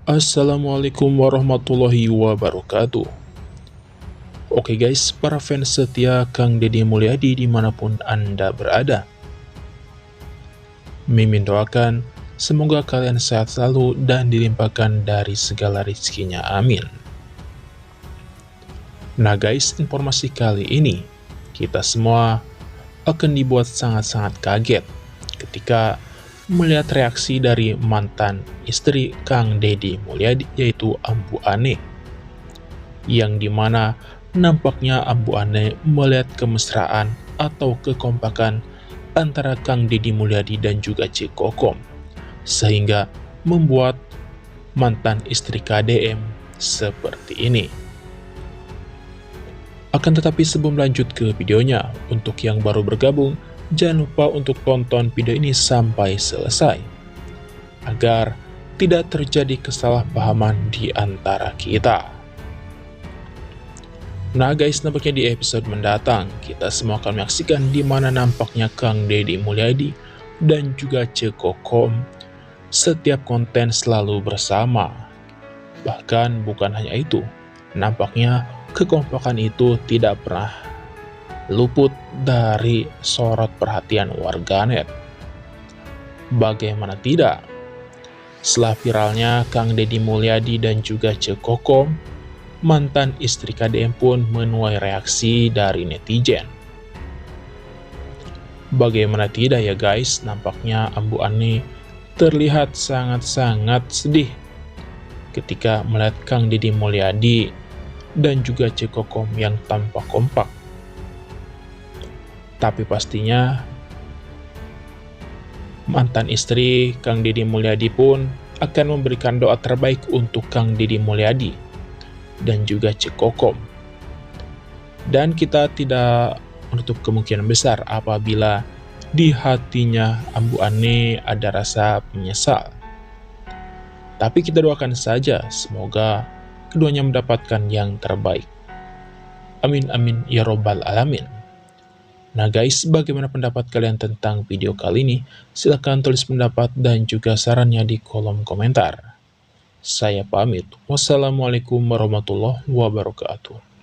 Assalamualaikum warahmatullahi wabarakatuh. Oke guys, para fans setia Kang Deddy Mulyadi dimanapun Anda berada. Mimin doakan, semoga kalian sehat selalu dan dilimpahkan dari segala rezekinya, amin. Nah guys, informasi kali ini, kita semua akan dibuat sangat-sangat kaget ketika melihat reaksi dari mantan istri Kang Deddy Mulyadi, yaitu Ambu Ane, yang dimana nampaknya Ambu Ane melihat kemesraan atau kekompakan antara Kang Deddy Mulyadi dan juga Cik Kokom, sehingga membuat mantan istri KDM seperti ini. Akan tetapi sebelum lanjut ke videonya, untuk yang baru bergabung, jangan lupa untuk tonton video ini sampai selesai, agar tidak terjadi kesalahpahaman di antara kita. Nah guys, nampaknya di episode mendatang, kita semua akan menyaksikan di mana nampaknya Kang Deddy Mulyadi dan juga Cik Kokom setiap konten selalu bersama. Bahkan bukan hanya itu, nampaknya kekompakan itu tidak pernah luput dari sorot perhatian warganet. Bagaimana tidak? Setelah viralnya Kang Deddy Mulyadi dan juga Cik Kokom, mantan istri KDM pun menuai reaksi dari netizen. Bagaimana tidak ya guys, nampaknya Ambu Ane terlihat sangat-sangat sedih ketika melihat Kang Deddy Mulyadi dan juga Cik Kokom yang tampak kompak. Tapi pastinya mantan istri Kang Deddy Mulyadi pun akan memberikan doa terbaik untuk Kang Deddy Mulyadi dan juga Cik Kokom. Dan kita tidak menutup kemungkinan besar apabila di hatinya Ambu Ane ada rasa menyesal. Tapi kita doakan saja, semoga keduanya mendapatkan yang terbaik. Amin amin ya robbal alamin. Nah guys, bagaimana pendapat kalian tentang video kali ini? Silahkan tulis pendapat dan juga sarannya di kolom komentar. Saya pamit. Wassalamualaikum warahmatullahi wabarakatuh.